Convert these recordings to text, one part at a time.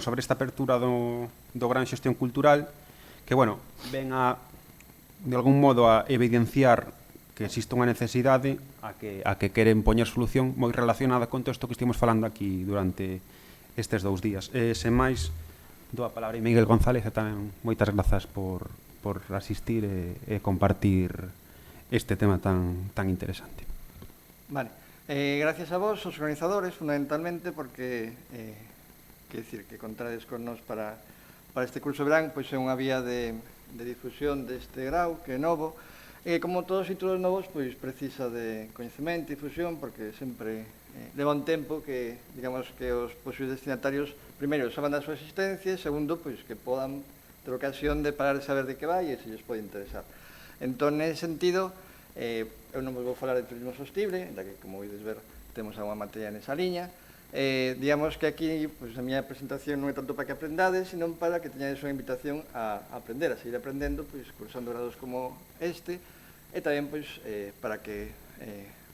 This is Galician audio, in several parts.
sobre esta apertura do Gran Xestión Cultural que, bueno, ven a, de algún modo, a evidenciar que existe unha necesidade a que queren poñer solución moi relacionada con todo isto que estivemos falando aquí durante estes 2 días. Sen máis, dou a palabra a Miguel González e tamén moitas grazas por asistir e compartir este tema tan interesante. Vale. Gracias a vos, os organizadores, fundamentalmente, porque quer dicir que contades con nos para este curso de verán, pois é unha vía de difusión deste grau, que é novo, e como todos os títulos novos, pois precisa de coñecemento e difusión, porque sempre leva un tempo que, digamos, que os posibles destinatarios, primeiro, saban da súa existencia, e segundo, pois que podan ter ocasión de parar de saber de que vai e se lles pode interesar. Entón, nese sentido, eu non vos vou falar de turismo sostible, da que, como ides ver, temos unha materia nesa liña. Digamos que aquí, pues, a miña presentación non é tanto para que aprendades, sino para que teñades unha invitación a aprender, a seguir aprendendo, pues, cursando grados como este, e tamén, pues, para que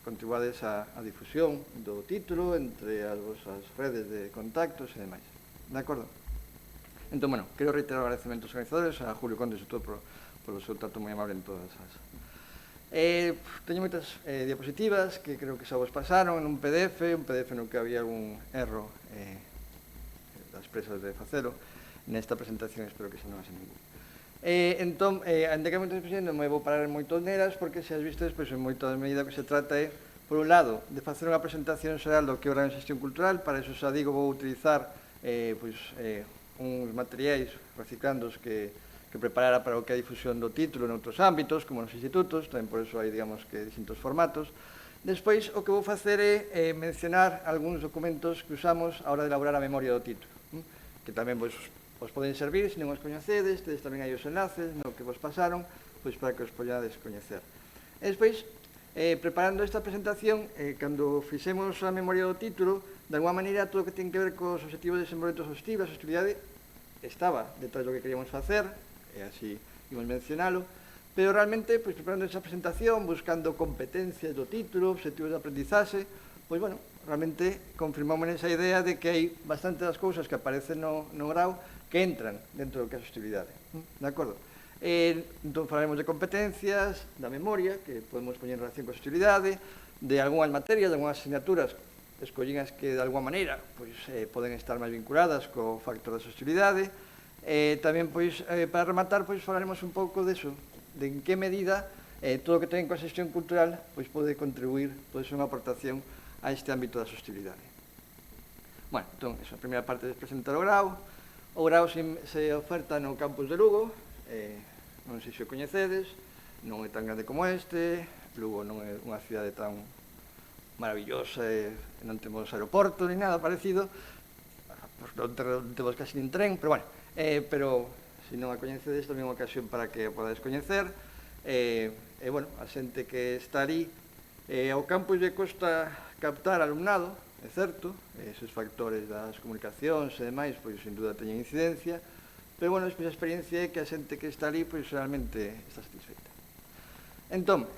contribuades a difusión do título entre as vosas redes de contactos e demais. De acordo? Entón, bueno, quero reiterar o agradecemento aos organizadores, a Julio Conde, sobre todo, polo seu trato moi amable en todas as... Teño moitas diapositivas que creo que xa vos pasaron en un PDF no que había algún erro das presas de facelo. Nesta presentación espero que xa non haxe ningún. Entón, ainda que moitas diapositivas non me vou parar en moitos nelas, porque se as vistes, pois, en moita medida que se trata é, por un lado, de facer unha presentación xeral do que é o Gran Xestión Cultural. Para iso xa digo, vou utilizar uns materiais reciclandos que preparara para o que é a difusión do título en outros ámbitos, como nos institutos, tamén por eso hai, digamos, que distintos formatos. Despois, o que vou facer é mencionar algúns documentos que usamos a hora de elaborar a memoria do título, que tamén vos poden servir, se non os coñecedes, tedes tamén aí os enlaces no que vos pasaron, pois para que os podades coñecer. E despois, preparando esta presentación, cando fixemos a memoria do título, de alguma maneira, todo o que ten que ver cos objetivos de desenvolvemento sostible, a sostenibilidade, estaba detrás do que queríamos facer, e así imos mencionalo, pero realmente, pois, preparando esa presentación, buscando competencias do título, objetivos de aprendizaxe, pois, bueno, realmente confirmamos esa idea de que hai bastante das cousas que aparecen no grau que entran dentro do que é a sostenibilidade. De acordo? Entón, falaremos de competencias, da memoria, que podemos poñer en relación con a sostenibilidade, de algunhas materias, de algunhas asignaturas, escollinas que, de alguma maneira, pois, poden estar máis vinculadas co factor da sostenibilidade. Tamén, pois, para rematar, pois, falaremos un pouco deso, de en que medida todo o que ten coa xestión cultural, pois, pode contribuir, pode ser unha aportación a este ámbito da sostenibilidade. Bueno, entón, esa primeira parte de presentar o grau. O grau se oferta no campus de Lugo, non sei se o coñecedes, non é tan grande como este, Lugo non é unha cidade tan maravillosa, non temos aeroporto ni nada parecido, non temos casi nin tren, pero, bueno, pero se non a coñecedes tamén é unha ocasión para que a podades coñecer. Bueno, a xente que está ali, ao campus lle costa captar alumnado, é certo, esos factores das comunicacións e demais, pois, sin duda teñen incidencia, pero, bueno, a experiencia é que a xente que está ali, pois, realmente está satisfeita. Entón,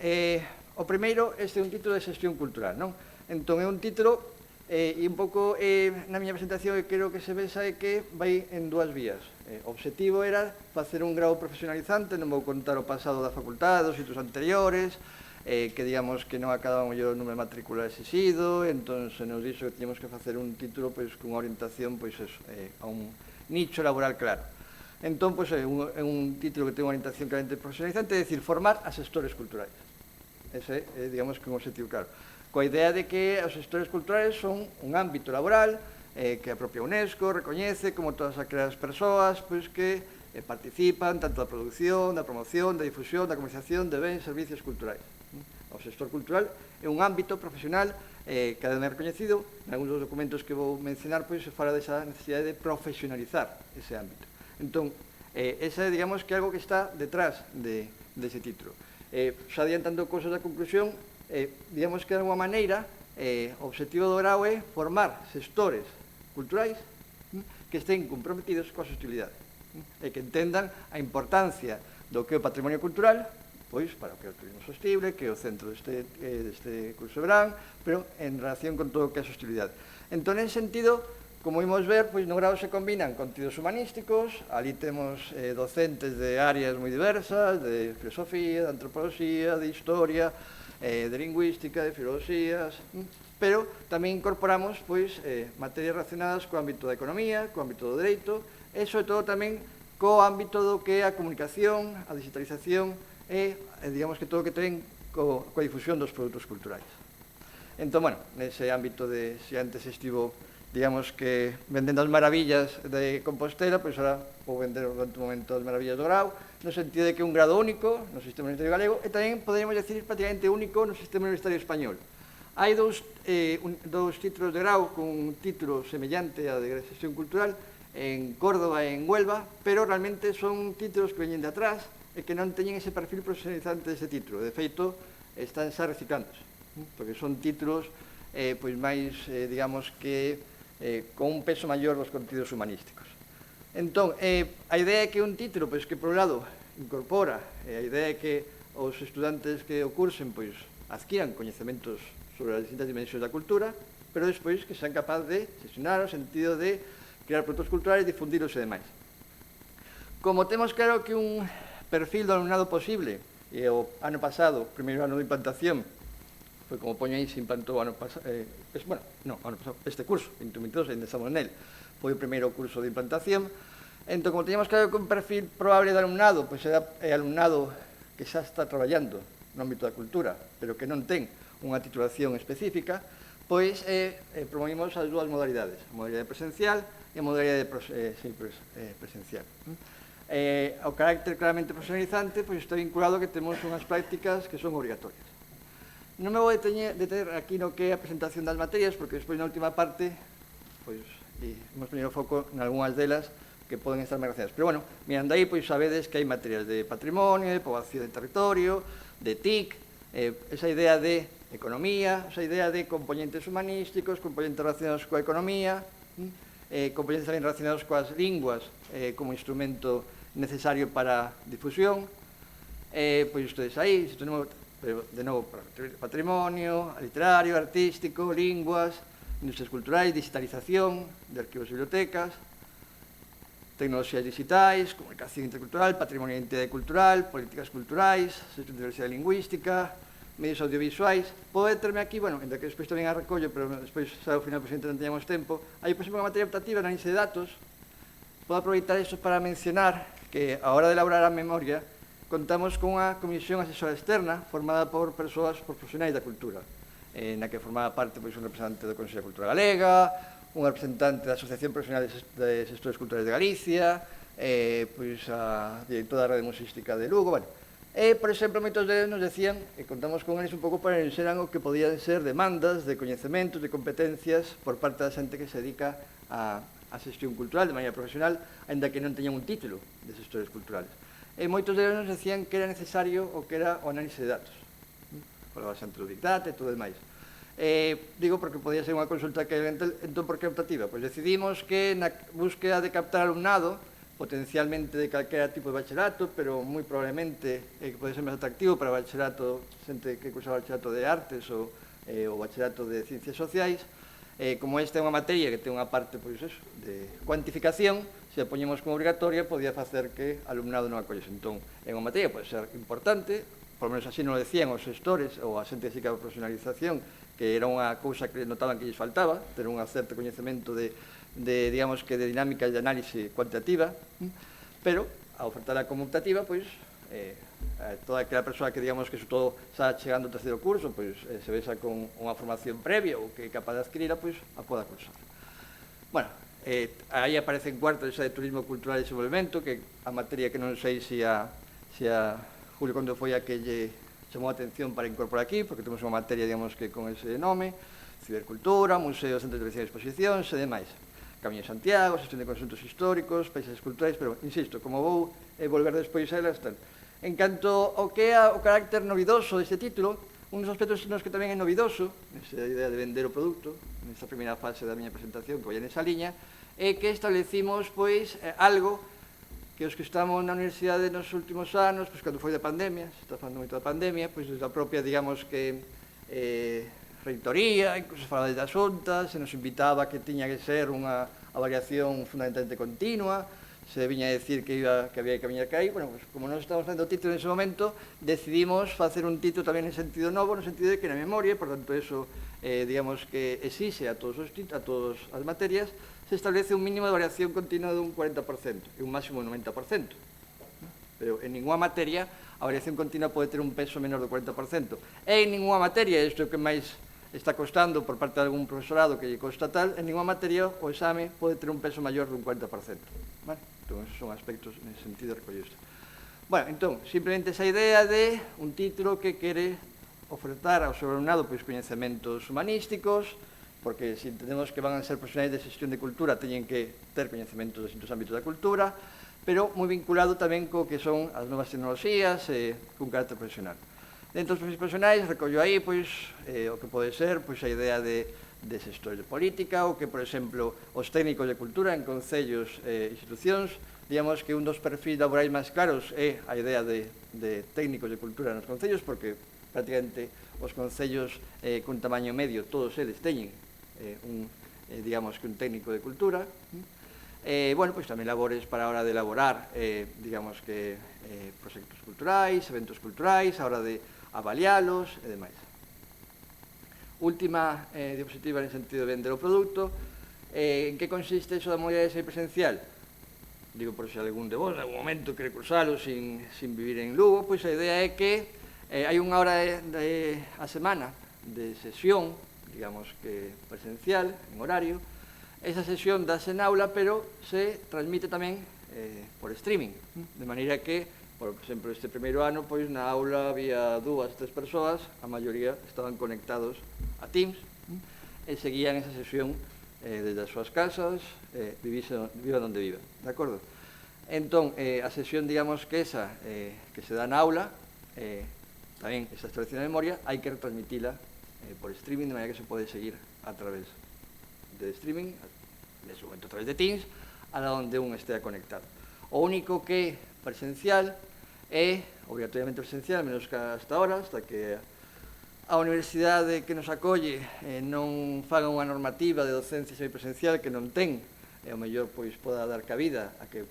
o primeiro, este é un título de xestión cultural, non? Entón, é un título e un pouco na miña presentación que creo que se vexa é que vai en dúas vías. O objetivo era facer un grau profesionalizante, non vou contar o pasado da facultade, dos hitos anteriores, que digamos que non acababa o mellor número de matrícula exixido, entón se nos dixo que teníamos que facer un título pois cunha orientación pois eso, a un nicho laboral claro. Entón, pois é un título que ten unha orientación claramente profesionalizante, é dicir, formar a xestores culturais. Ese é, digamos, que un objetivo claro. Coa idea de que os xestores culturais son un ámbito laboral que a propia UNESCO recoñece como todas aquelas persoas pois, que participan tanto da produción, da promoción, da difusión, da comercialización de bens e servicios culturais. O xestor cultural é un ámbito profesional que ademais recoñecido, en algúns dos documentos que vou mencionar, pois se fala desa necesidade de profesionalizar ese ámbito. Entón, esa é, digamos, que algo que está detrás dese título. Xa adiantando cousas da conclusión, digamos que de alguma maneira o objetivo do grau é formar xestores culturais que estén comprometidos coa sostenibilidade e que entendan a importancia do que é o patrimonio cultural, pois para o que é o turismo sostible, que é o centro deste curso de verán, pero en relación con todo o que é a sostenibilidade. Entón, en sentido, como imos ver, pois no grao se combinan contidos humanísticos, ali temos docentes de áreas moi diversas, de filosofía, de antropoloxía, de historia, de lingüística, de filosofías, pero tamén incorporamos pois materias relacionadas co ámbito da economía, co ámbito do dereito, e sobre todo tamén co ámbito do que é a comunicación, a digitalización e digamos que todo o que ten coa difusión dos produtos culturais. Entón, bueno, nese ámbito de, se antes estivo, digamos que, vendendo as maravillas de Compostela, pois ahora vou vender durante un momento as maravillas do grau, no sentido de que é un grado único no sistema universitario galego e tamén poderíamos decir prácticamente único no sistema universitario español. Hai dous títulos de grau con un título semellante a de gestión cultural en Córdoba e en Huelva, pero realmente son títulos que veñen de atrás e que non teñen ese perfil profesionalizante dese título. De feito, están xa reciclándose, porque son títulos pois máis, digamos que, con un peso maior dos contidos humanísticos. Entón, a idea é que un título, pois que por un lado incorpora, a idea é que os estudantes que o cursen, pois adquiran coñecementos sobre as distintas dimensións da cultura, pero despois que sean capaz de sesionar no sentido de crear produtos culturales, difundilos e demais. Como temos claro que un perfil do alumnado posible, e o ano pasado, primeiro ano de implantación, foi como poño aí, se implantou ano pasado, bueno, non, ano pasado, este curso, 2022, ainda estamos nel, foi o primeiro curso de implantación. Entón, como teníamos claro que un perfil probable de alumnado, pois é alumnado que xa está traballando no ámbito da cultura, pero que non ten unha titulación específica, pois promovimos as dúas modalidades, a modalidade presencial e a modalidade presencial. O carácter claramente profesionalizante pois está vinculado a que temos unhas prácticas que son obrigatorias. Non me vou deter aquí no que é a presentación das materias, porque despois na última parte pois hemos poñido foco en algunhas delas que poden estar máis relacionadas. Pero, bueno, mirando aí, pois sabedes que hai materias de patrimonio, de poboación de territorio, de TIC, esa idea de economía, esa idea de componentes humanísticos, componentes relacionados coa economía, componentes tamén relacionados coas linguas como instrumento necesario para difusión, pois ustedes aí, de novo, patrimonio, literario, artístico, linguas, industrias culturais, digitalización de arquivos e bibliotecas, tecnoloxías digitais, comunicación intercultural, patrimonio e identidade cultural, políticas culturais, diversidade lingüística, medios audiovisuais. Podo determe aquí, bueno, entre que despois tamén a recollo, pero despois, xa ao final, presidente, non teñamos tempo. Hai, por exemplo, unha materia optativa, análise de datos. Podo aproveitar isto para mencionar que, a hora de elaborar a memoria, contamos con unha comisión asesora externa formada por persoas, por profesionais da cultura, na que formaba parte pois, un representante da Consellería de Cultura Galega, un representante da Asociación Profesional de Xestores Culturales de Galicia, pois a directora da Rede Musística de Lugo, bueno. E, por exemplo, moitos deles nos decían, e contamos con eles un pouco para que eran o que podían ser demandas de coñecementos, de competencias por parte da xente que se dedica a xestión cultural de maneira profesional, ainda que non teñan un título de xestores culturales. E moitos deles nos decían que era necesario o que era o análise de datos. Falaba xente do Big Data e todo o demais. Digo porque podía ser unha consulta que entón por que optativa? Pois decidimos que na búsqueda de captar alumnado, potencialmente de calquera tipo de bachillerato, pero moi probablemente que pode ser máis atractivo para o bachillerato, xente que cursa o bachillerato de artes ou o bachillerato de ciencias sociais, como esta é unha materia que ten unha parte pois eso, de cuantificación, se a poñemos como obrigatoria, podía facer que alumnado non a collese. Entón, é unha materia que pode ser importante, por lo menos así non lo decían os xestores ou a xente que se dedica a profesionalización, que era unha cousa que notaban que lles faltaba, ter un certo coñecemento de digamos que de dinámicas de análise cuantitativa, pero a ofertala como optativa, pois, toda aquela persoa que digamos que todo está chegando ao terceiro curso, pois se vexa con unha formación previa ou que é capaz de adquirila, pois a poda cursar. Bueno, aí aparece en cuarto esa de turismo cultural e desenvolvemento, que a materia que non sei se a Julio Conde foi a que lle chamou a atención para incorporar aquí, porque temos unha materia, digamos que con ese nome, cibercultura, museos, centros de exposicións e demais. Camiño de Santiago, xestión de conxuntos históricos, paisajes culturais, pero, insisto, como vou volver despois a elas, tal. En canto ao que é o carácter novidoso deste título, un dos aspectos nos que tamén é novidoso, esa idea de vender o produto, nesta primeira fase da miña presentación, que vai nesa liña, é que establecimos, pois, algo que os que estamos na universidade nos últimos anos, pois, cando foi da pandemia, se está falando moito da pandemia, pois, desde a propia, digamos que, reitoría, incluso se falaba das xuntas, se nos invitaba que tiña que ser unha avaliación fundamentalmente continua, se viña a decir que había que camiñar que aí. Bueno, pues, como non estamos facendo título en ese momento, decidimos facer un título tamén en sentido novo, no sentido de que na memoria, por tanto, eso, digamos que exixe a todas as materias, se establece un mínimo de variación continua dun 40% e un máximo de 90%. Pero en ninguna materia a variación continua pode ter un peso menor do 40%. E en ninguna materia, isto é o que máis está costando por parte de algún profesorado que lle costa tal, en ninguna materia o exame pode ter un peso maior dun 40%. Vale? Entón, esos son aspectos nesse sentido de recollerse. Bueno, entón, simplemente esa idea de un título que quere ofertar ao seu alumnado pois, coñecementos humanísticos, porque se entendemos que van a ser profesionais de xestión de cultura, teñen que ter coñecementos de distintos ámbitos da cultura, pero moi vinculado tamén co que son as novas tecnoloxías cun carácter profesional. Dentro dos profesionais recollo aí pois, o que pode ser pois, a idea de xestores de política, ou que, por exemplo, os técnicos de cultura en concellos e institucións, digamos que un dos perfis laborais máis claros é a idea de técnicos de cultura nos concellos, porque prácticamente os concellos cun tamaño medio, todos eles teñen digamos que un técnico de cultura. Bueno, pois tamén labores para a hora de elaborar, digamos que proxectos culturais, eventos culturais, a hora de avalialos e demais. Última diapositiva en sentido de vender o produto. En que consiste eso da modalidade semipresencial? Digo, por se algún de vos, en algún momento quere cursalo sin vivir en Lugo, pois a idea é que hai unha hora a semana de sesión, digamos que presencial, en horario. Esa sesión dase en aula, pero se transmite tamén por streaming, de maneira que, por exemplo, este primeiro ano, pois na aula había 2, 3 persoas, a maioría estaban conectados a Teams e seguían esa sesión desde as súas casas, vivan onde vivan, de acordo? Entón, a sesión, digamos que esa, que se dá na aula, tamén esa extracción de memoria, hai que retransmitila por streaming, de maneira que se pode seguir a través de streaming, nese momento a través de Teams, a donde un estea conectado. O único que presencial é, obrigatoriamente presencial, menos que hasta ahora, hasta que a universidade que nos acolle non faga unha normativa de docencia semipresencial que non ten, e ao mellor pois poda dar cabida a que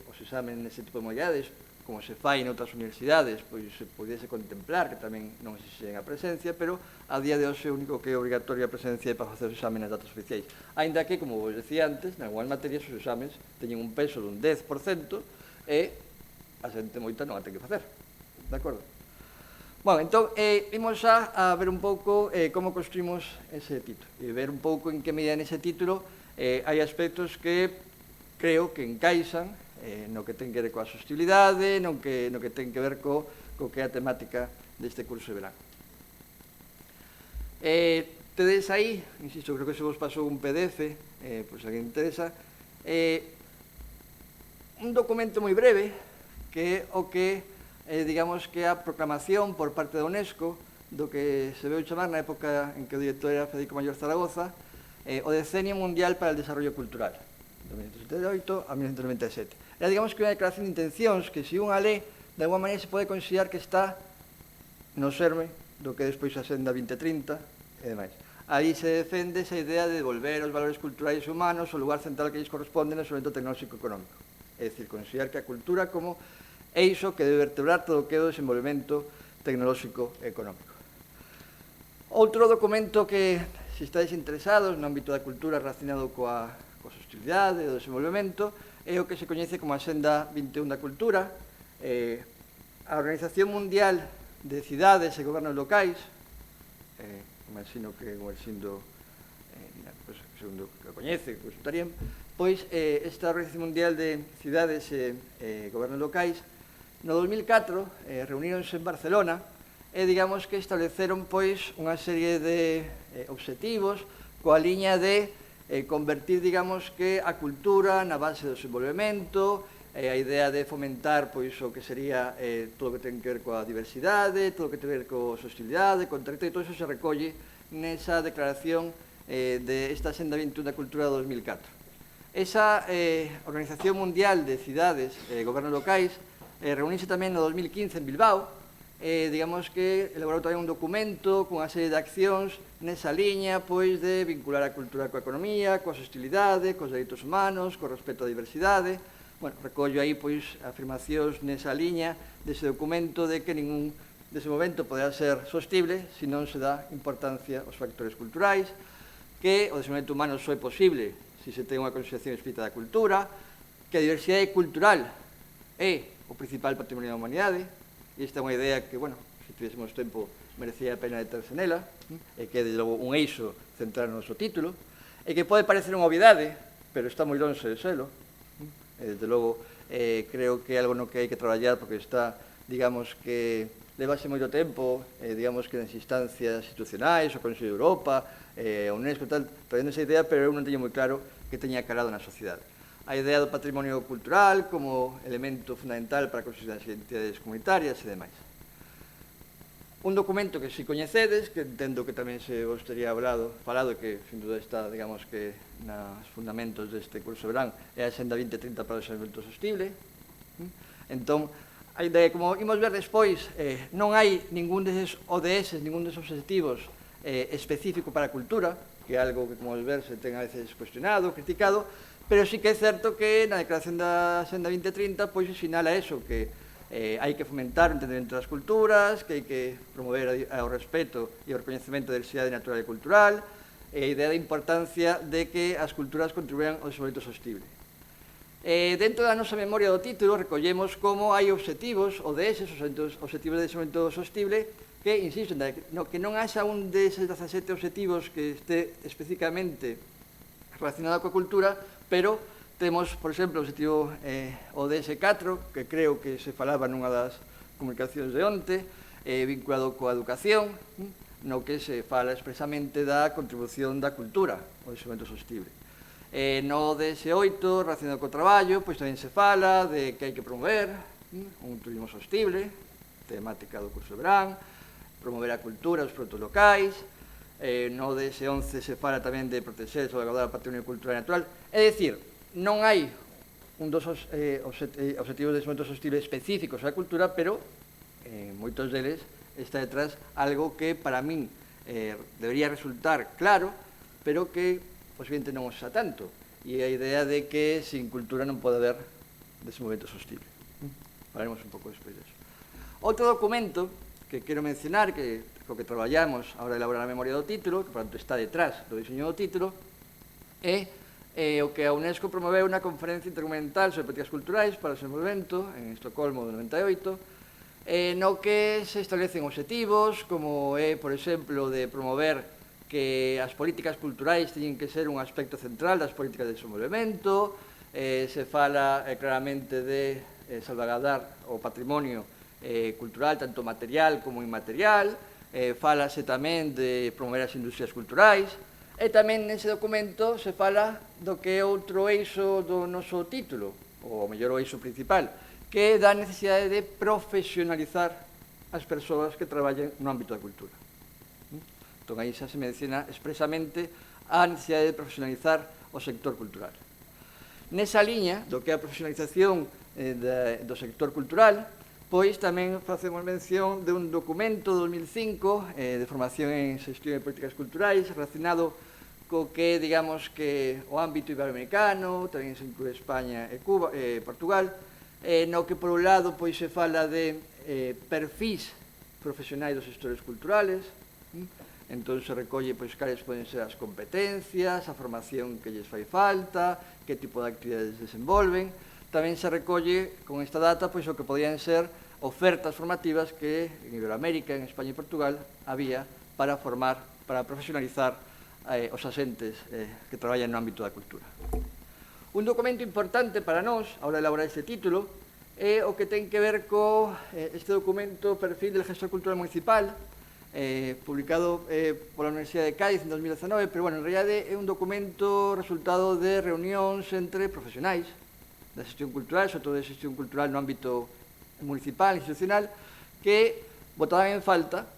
os examen nese tipo de modalidades, como se fai en outras universidades, pois se pudese contemplar que tamén non exixen a presencia, pero a día de hoxe o único que é obrigatoria a presencia é para facer os exames nas datas oficiais. Ainda que, como vos decía antes, en algunhas materias os exames teñen un peso dun 10% e a xente moita non a ten que facer. De acordo? Bueno, entón, vimos xa a ver un pouco como construímos ese título e ver un pouco en que medida nese título hai aspectos que creo que encaixan no que ten que ver coa sostenibilidade, no que ten que ver co que é a temática deste curso de verán. Tedes aí, insisto, creo que se vos pasou un PDF, pois a quen interesa, un documento moi breve, que é o que, digamos, que a proclamación por parte da UNESCO do que se veu chamar na época en que o director era Federico Mayor Zaragoza, o Decenio Mundial para el Desarrollo Cultural, de 1978 a 1997. Era, digamos, que unha declaración de intencións que, se unha lé, de alguma maneira se pode considerar que está no serme do que despois a Senda 2030 e demais. Aí se defende esa idea de devolver os valores culturais e humanos ao lugar central que lles corresponde no desenvolvemento tecnolóxico económico. É dicir, considerar que a cultura como eixo que debe vertebrar todo o que é o desenvolvemento tecnolóxico económico. Outro documento que, se estáis interesados no ámbito da cultura relacionado coa sostenibilidade e o desenvolvemento, é o que se coñece como a Senda 21 da Cultura. A Organización Mundial de Cidades e Gobernos Locais, imagino que o Elxindo, segundo que o coñece, que consultarían, pois esta Organización Mundial de Cidades e Gobernos Locais, no 2004, reuníronse en Barcelona e, digamos, que estableceron pois unha serie de obxectivos coa liña de convertir, digamos, que a cultura na base do desenvolvemento, a idea de fomentar pois o que sería todo o que ten que ver coa diversidade, todo o que ten que ver coa sostenibilidade, con territorio, e todo iso se recolle nesa declaración de esta Senda 21 da Cultura de 2004. Esa Organización Mundial de Cidades e Gobernos Locais reuniuse tamén no 2015 en Bilbao, digamos que elaborou tamén un documento con unha serie de accións nesa liña, pois, de vincular a cultura coa economía, coa sostenibilidade, cos dereitos humanos, co respeto á diversidade. Bueno, recollo aí, pois, afirmacións nesa liña dese documento de que ningún desenvolvemento poderá ser sostible se non se dá importancia aos factores culturais, que o desenvolvemento humano só é posible se se ten unha consideración explícita da cultura, que a diversidade cultural é o principal patrimonio da humanidade, e esta é unha idea que, bueno, se tivésemos tempo, merecía a pena deterse nela, e que é, desde logo, un eixo central no noso título, e que pode parecer unha obviedade, pero está moi longe de selo, e, desde logo, creo que é algo no que hai que traballar, porque está, digamos que, levase moito tempo, digamos que nas instancias institucionais, o Consello de Europa, a UNESCO, tal, traendo esa idea, pero eu non teño moi claro que teña calado na sociedade. A idea do patrimonio cultural como elemento fundamental para a construción das identidades comunitarias e demais. Un documento que si coñecedes, que entendo que tamén se vos tería falado, que sin duda está, digamos que, nos fundamentos deste curso de verán, é a Xenda 2030 para o desenvolvemento sostible. Entón, a idea, como imos ver despois, non hai ningún deses ODS, ningún deses objetivos específico para a cultura, que é algo que, como vos ver, se ten a veces cuestionado, criticado, pero sí que é certo que na declaración da Xenda 2030 pois sinala eso, que hai que fomentar o entendemento das culturas, que hai que promover o respeto e o recoñecemento da diversidade natural e cultural, e a idea da importancia de que as culturas contribuan ao desenvolvemento sostible. Dentro da nosa memoria do título recollemos como hai obxectivos, ODS, os obxectivos de desenvolvemento sostible, que, insisto, que non haxa un deses 17 obxectivos que este especificamente relacionado coa cultura, pero temos, por exemplo, o obxectivo ODS 4, que creo que se falaba nunha das comunicacións de onte, vinculado coa educación, no que se fala expresamente da contribución da cultura ao desenvolvemento sostible. No ODS 8, relacionado co traballo, pois tamén se fala de que hai que promover un turismo sostible, temática do curso de verán, promover a cultura, os produtos locais. No ODS 11 se fala tamén de proteger e salvaguardar o patrimonio cultural e natural. É dicir, non hai un dos obxectivos de desenvolvemento sostible específicos á cultura, pero moitos deles está detrás algo que para min debería resultar claro, pero que posiblemente non o xa tanto, e a idea de que sin cultura non pode haber desenvolvemento sostible. Falaremos un pouco despois disso. Outro documento que quero mencionar, que co que traballamos a hora de elaborar a memoria do título, que, por tanto, está detrás do diseño do título, é o que a UNESCO promoveu na Conferencia Intergubernamental sobre Políticas Culturais para o Desenvolvemento en Estocolmo do 98, no que se establecen obxectivos, como é, por exemplo, de promover que as políticas culturais teñen que ser un aspecto central das políticas de desenvolvemento, se fala claramente de salvaguardar o patrimonio cultural, tanto material como inmaterial, falase tamén de promover as industrias culturais, e tamén nese documento se fala do que é outro eixo do noso título, ou mellor o eixo principal, que é da necesidade de profesionalizar as persoas que traballan no ámbito da cultura. Entón, aí xa se menciona expresamente a necesidade de profesionalizar o sector cultural. Nesa liña do que é a profesionalización do sector cultural, pois tamén facemos mención de un documento de 2005 de formación en xestión de políticas culturais relacionado co que, digamos, que o ámbito iberoamericano, tamén se inclúe España e Cuba, Portugal, no que, por un lado, pois se fala de perfis profesionais dos sectores culturales, entón se recolle pois cales poden ser as competencias, a formación que lles fai falta, que tipo de actividades desenvolven. Tamén se recolle con esta data pois o que podían ser ofertas formativas que en Iberoamérica, en España e Portugal había para formar, para profesionalizar os asentes que traballan no ámbito da cultura. Un documento importante para nós, a hora de elaborar este título, é o que ten que ver co este documento Perfil del Gestor Cultural Municipal, publicado pola Universidade de Cádiz en 2019, pero, bueno, en realidade é un documento resultado de reunións entre profesionais da xestión cultural, sobre todo de xestión cultural no ámbito municipal, institucional, que botaban en falta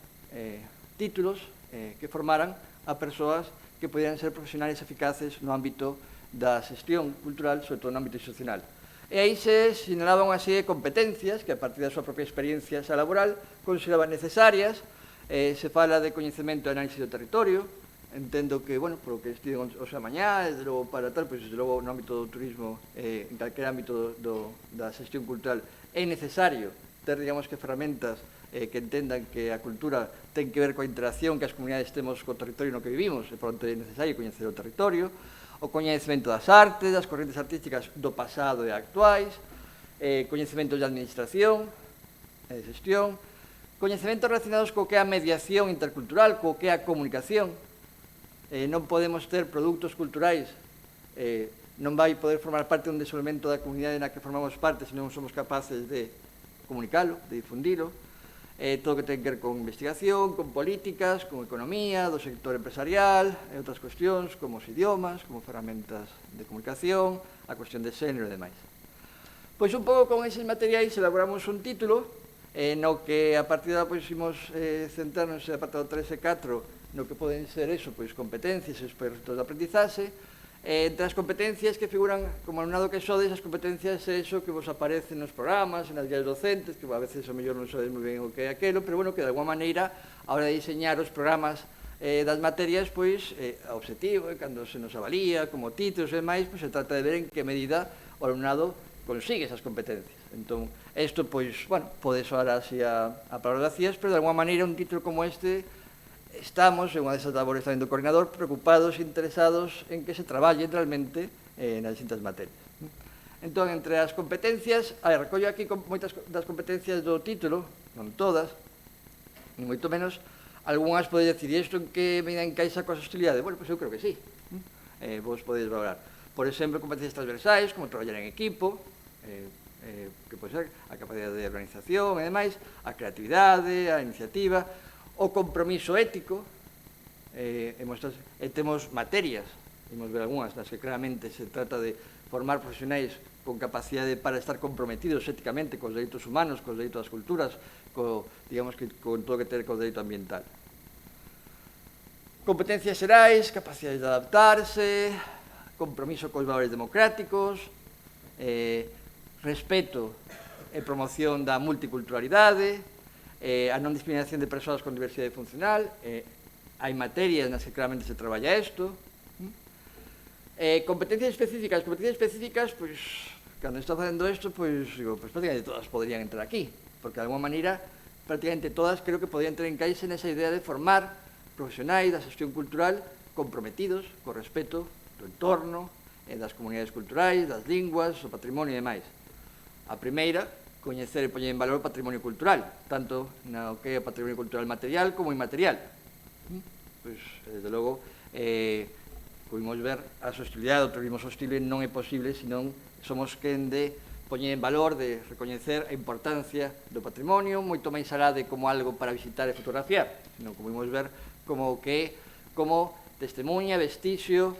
títulos que formaran a persoas que podían ser profesionais eficaces no ámbito da xestión cultural, sobre todo no ámbito institucional. E aí se sinalaban unha serie de competencias que a partir da súa propia experiencia laboral consideraban necesarias. Se fala de coñecemento e análisis do territorio. Entendo que, bueno, polo que estive hoxe a mañá, desde logo para tal, pois desde logo no ámbito do turismo, en calquer ámbito da xestión cultural, é necesario ter, digamos, que ferramentas que entendan que a cultura ten que ver coa interacción que as comunidades temos co territorio no que vivimos, e, por tanto, é necesario coñecer o territorio, o coñecemento das artes, das correntes artísticas do pasado e actuais, coñecementos de administración e de xestión, coñecementos relacionados co que é a mediación intercultural, co que é a comunicación. Non podemos ter produtos culturais, non vai poder formar parte dun desenvolvemento da comunidade na que formamos parte se non somos capaces de comunicalo, de difundilo. Todo o que ten que ver con investigación, con políticas, con economía, do sector empresarial, e outras cuestións como os idiomas, como ferramentas de comunicación, a cuestión de xénero e demais. Pois un pouco con eses materiais elaboramos un título no que a partir da imos centrarnos en apartado 3 e 4 no que poden ser eso, pois competencias e os proxectos de aprendizaxe. Entre as competencias que figuran como alumnado que sodes, as competencias é eso que vos aparece nos programas, nas guías docentes, que a veces o mellor non sodes moi ben o que é aquelo, pero bueno, que de alguma maneira, a hora de diseñar os programas das materias, pois, o obxectivo, cando se nos avalía, como títulos e demais, pois se trata de ver en que medida o alumnado consigue esas competencias. Entón, isto, pois, bueno, pode soar así a palabras vacías, pero de alguma maneira un título como este estamos, en unha desas labores tamén do coordinador, preocupados e interesados en que se traballe realmente nas distintas materias. Entón, entre as competencias, recollo aquí moitas das competencias do título, non todas, ni moito menos, algunhas podedes decir, e isto en que medida encaixa coa sostenibilidade? Bueno, pois eu creo que sí. Vos podedes valorar. Por exemplo, competencias transversais, como traballar en equipo, que pode ser a capacidade de organización e demais, a creatividade, a iniciativa, o compromiso ético, temos materias, vamos ver algunhas, nas que claramente se trata de formar profesionais con capacidade para estar comprometidos éticamente cos dereitos humanos, cos dereitos das culturas, digamos que con todo o que ten co dereito ambiental. Competencias xerais, capacidade de adaptarse, compromiso cos valores democráticos, respeto e promoción da multiculturalidade, a non discriminación de persoas con diversidade funcional, hai materias nas que claramente se traballa isto. Competencias específicas, pois, cando estou facendo isto, pois, digo, pois prácticamente todas podrían entrar aquí, porque de alguma maneira, prácticamente todas creo que podrían ter encaixe nesa idea de formar profesionais da xestión cultural comprometidos co respeto do entorno, das comunidades culturais, das linguas, o patrimonio e demais. A primeira, coñecer e poñer en valor o patrimonio cultural, tanto no que é o patrimonio cultural material como inmaterial. Pois, desde logo, pudimos ver a sostenibilidade do turismo sostible non é posible se non somos quen de poñer en valor, de recoñecer a importancia do patrimonio, moito máis alá de como algo para visitar e fotografiar, senón que pudimos ver como testemunha, vestixio,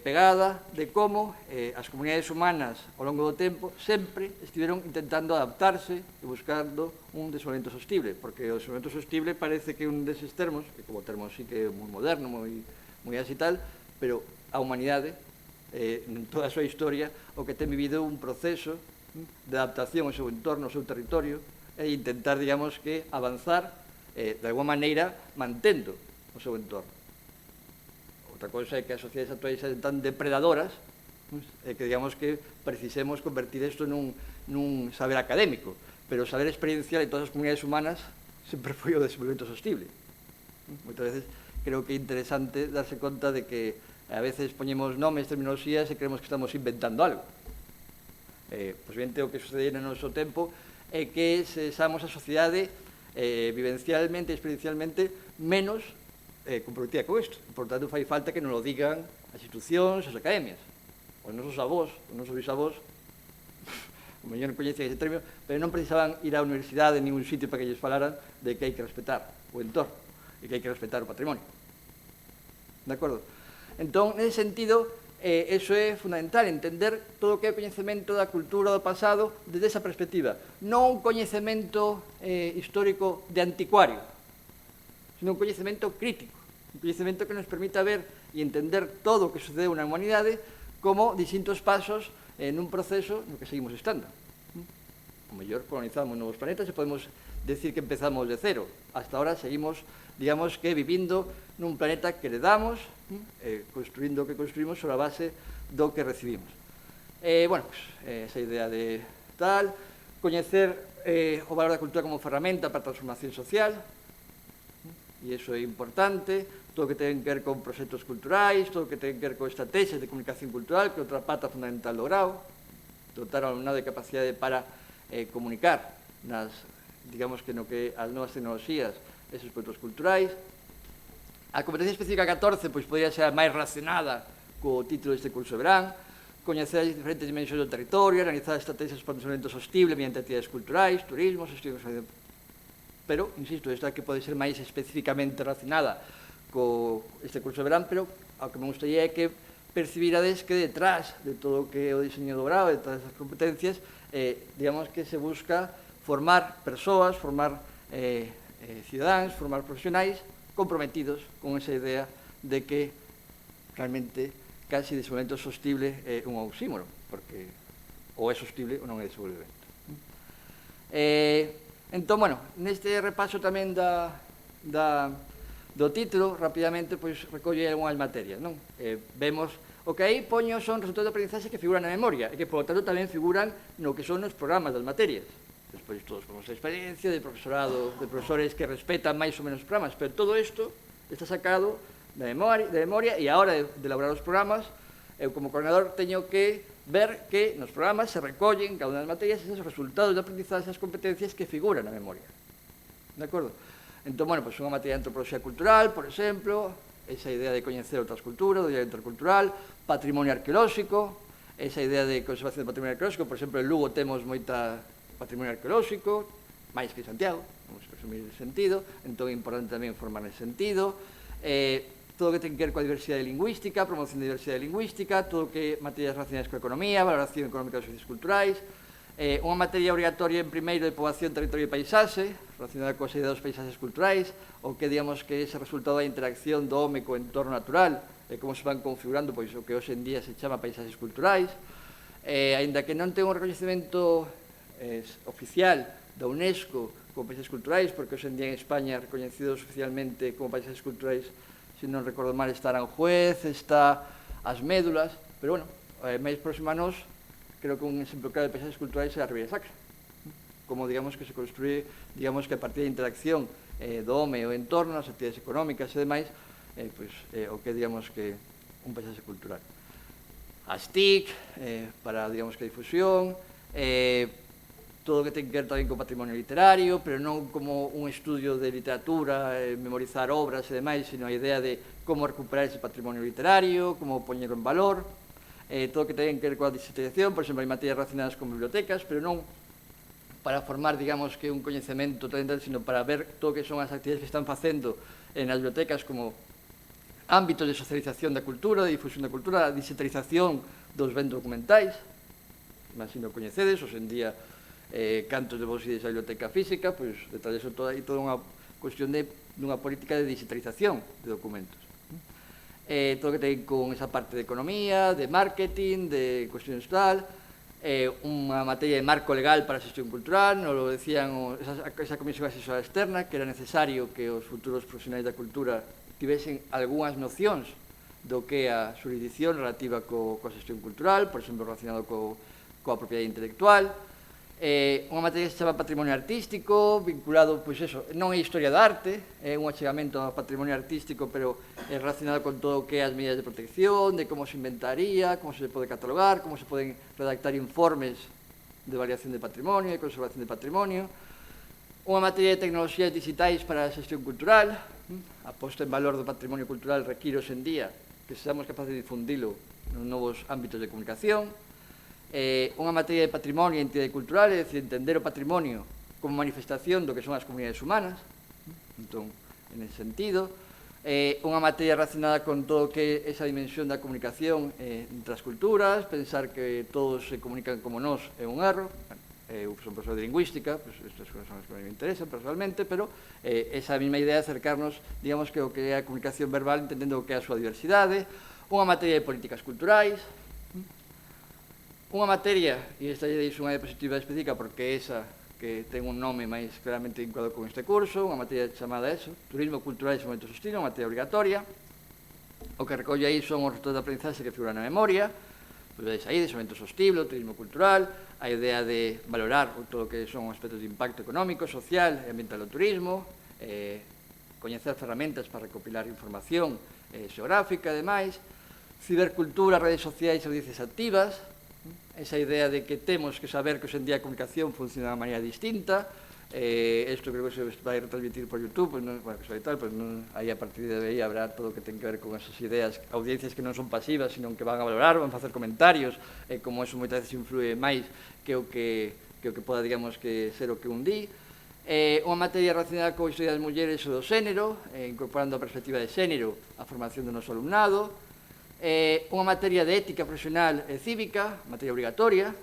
pegada de como as comunidades humanas ao longo do tempo sempre estiveron intentando adaptarse e buscando un desenvolvemento sostible, porque o desenvolvemento sostible parece que é un deses termos, que como termo sí que é moi moderno, moi así tal, pero a humanidade, en toda a súa historia, o que ten vivido un proceso de adaptación ao seu entorno, ao seu territorio, e intentar, digamos, que avanzar de alguma maneira mantendo o seu entorno. Outra cousa é que as sociedades actuais sean tan depredadoras que, digamos, que precisemos convertir isto nun saber académico, pero o saber experiencial en todas as comunidades humanas sempre foi o desenvolvemento sostible. Moitas veces creo que é interesante darse conta de que a veces poñemos nomes, terminoloxías e creemos que estamos inventando algo. Posiblemente o que sucede no noso tempo é que sexamos a sociedade vivencialmente e experiencialmente menos comprometida con isto. Por tanto, fai falta que nos lo digan as institucións, as academias, os nosos avós, os nosos bisavós, o mellor non coñecen ese término, pero non precisaban ir á universidade en ningún sitio para que lles falaran de que hai que respetar o entorno e que hai que respetar o patrimonio. De acordo? Entón, nese sentido, eso é fundamental, entender todo o que é o coñecemento da cultura do pasado desde esa perspectiva. Non un coñecemento histórico de anticuario, sino un coñecemento crítico, un coñecemento que nos permita ver e entender todo o que sucedeu na humanidade como distintos pasos nun proceso no que seguimos estando. O mellor colonizamos novos planetas e podemos decir que empezamos de cero. Hasta ahora seguimos, digamos que, vivindo nun planeta que heredamos, construindo o que construímos sobre a base do que recibimos. Bueno, pues, esa idea de tal, coñecer o valor da cultura como ferramenta para a transformación social, e iso é importante, todo o que ten que ver con proxectos culturais, todo o que ten que ver con estrategias de comunicación cultural, que é outra pata fundamental do grau, dotar ao alumnado de capacidade para comunicar nas, digamos que no que as novas tecnoloxías, esos proxectos culturais. A competencia específica 14 pois podría ser a máis relacionada co título deste curso de verán, coñecer as diferentes dimensións do territorio, analizar estrategias para o desenvolvemento sostible mediante actividades culturais, turismo, pero, insisto, esta que pode ser máis especificamente relacionada co este curso de verán, pero ao que me gustaría é que percibirades que detrás de todo o que é o diseño do grau, detrás das competencias, digamos que se busca formar persoas, formar cidadáns, formar profesionais comprometidos con esa idea de que realmente casi desenvolvemento sostible é un oxímoro, porque ou é sostible ou non é desenvolvemento. Entón, bueno, neste repaso tamén do título, rapidamente, pois, recolle algunhas materias, non? Vemos, o que aí poño son resultados de aprendizaxe que figuran na memoria, e que, por lo tanto, tamén figuran no que son os programas das materias. Despois, todos ponemos a experiencia de profesorado, de profesores que respetan máis ou menos programas, pero todo isto está sacado de memoria, e a hora de elaborar os programas, eu, como coordinador, teño que ver que nos programas se recollen cada unha das materias esos resultados de aprendizaxe, as competencias que figuran na memoria. De acordo? Entón, bueno, pois unha materia de antropoloxía cultural, por exemplo, esa idea de coñecer outras culturas, do diario intercultural, patrimonio arqueolóxico, esa idea de conservación do patrimonio arqueolóxico, por exemplo, en Lugo temos moita patrimonio arqueolóxico, máis que en Santiago, vamos a presumir ese sentido, entón é importante tamén formar nese sentido, todo o que ten que ver coa diversidade lingüística, promoción da diversidade lingüística, todo o que materias relacionadas coa economía, valoración económica dos servicios culturais, unha materia obrigatoria en primeiro de poboación, territorio e paisaxe, relacionada coa idea dos paisaxes culturais, o que, digamos, que ese resultado da interacción do home co entorno natural, e como se van configurando pois, o que hoxe en día se chama paisaxes culturais, aínda que non ten un reconhecimento oficial da UNESCO como paisaxes culturais, porque hoxe en día en España recoñecidos oficialmente como paisaxes culturais, se non recordo mal, está Aranjuez, está as Médulas, pero, bueno, máis próxima a nós, creo que un exemplo claro de paisaxes culturais é a Ribeira Sacra, como, digamos, que se construye, digamos, que a partir da interacción do home e o entorno, as actividades económicas e demais, pois, o que, digamos, que un paisaxe cultural. As TIC, para, digamos, que a difusión, todo o que ten que ver tamén con patrimonio literario, pero non como un estudio de literatura, memorizar obras e demais, sino a idea de como recuperar ese patrimonio literario, como poñerlo en valor, todo o que ten que ver coa digitalización, por exemplo, hai materias relacionadas con bibliotecas, pero non para formar, digamos, que un coñecemento total, sino para ver todo o que son as actividades que están facendo nas bibliotecas como ámbitos de socialización da cultura, de difusión da cultura, a digitalización dos bens documentais, imagino coñecedes, hoxe en día cantos de vos ides a biblioteca física, pois detrás de todo aí toda unha cuestión dunha política de digitalización de documentos. Todo o que ten con esa parte de economía, de marketing, de cuestiones tal, unha materia de marco legal para a xestión cultural, nos lo decían esa comisión asesora externa, que era necesario que os futuros profesionais da cultura tivesen algunhas nocións do que é a xurisdicción relativa coa xestión cultural, por exemplo, relacionado coa propiedade intelectual, unha materia que se chama patrimonio artístico, vinculado, pois eso, non é historia da arte, é un achegamento ao patrimonio artístico, pero é relacionado con todo o que é as medidas de protección, de como se inventaría, como se pode catalogar, como se poden redactar informes de variación de patrimonio, de conservación de patrimonio, unha materia de tecnoloxías digitais para a xestión cultural, a posta en valor do patrimonio cultural require hoxe en día que sexamos capaces de difundilo nos novos ámbitos de comunicación, unha materia de patrimonio e entidade cultural, é dicir, entender o patrimonio como manifestación do que son as comunidades humanas, entón, en ese sentido, unha materia relacionada con todo o que é esa dimensión da comunicación entre as culturas, pensar que todos se comunican como nós é un erro, eu son profesor de lingüística, pues estas son as que me interesan personalmente, pero esa mesma idea de acercarnos, digamos, que o que é a comunicación verbal, entendendo o que é a súa diversidade, unha materia de políticas culturais, Unha materia, e esta lle deixo unha diapositiva específica porque esa que ten un nome máis claramente vinculado con este curso, unha materia chamada eso, Turismo Cultural e Fomento Sostible, unha materia obrigatoria. O que recolle aí son os retos de aprendizaxe que figuran na memoria, pois veis aí, de fomento sostible, turismo cultural, a idea de valorar todo o que son aspectos de impacto económico, social e ambiental do turismo, coñecer ferramentas para recopilar información xeográfica, ademais, cibercultura, redes sociais e audiencias activas, esa idea de que temos que saber que hoxe en día a comunicación funciona de maneira distinta. Isto creo que se vai retransmitir por YouTube, pues non, bueno, que tal, pues non, aí a partir de aí habrá todo o que ten que ver con esas ideas, audiencias que non son pasivas, sino que van a valorar, van a facer comentarios, como eso moitas veces influe máis que o que poda, digamos, que ser o que un di. Unha materia relacionada coa historia das mulleres e do xénero, incorporando a perspectiva de xénero a formación do noso alumnado. Unha materia de ética profesional e cívica, materia obrigatoria,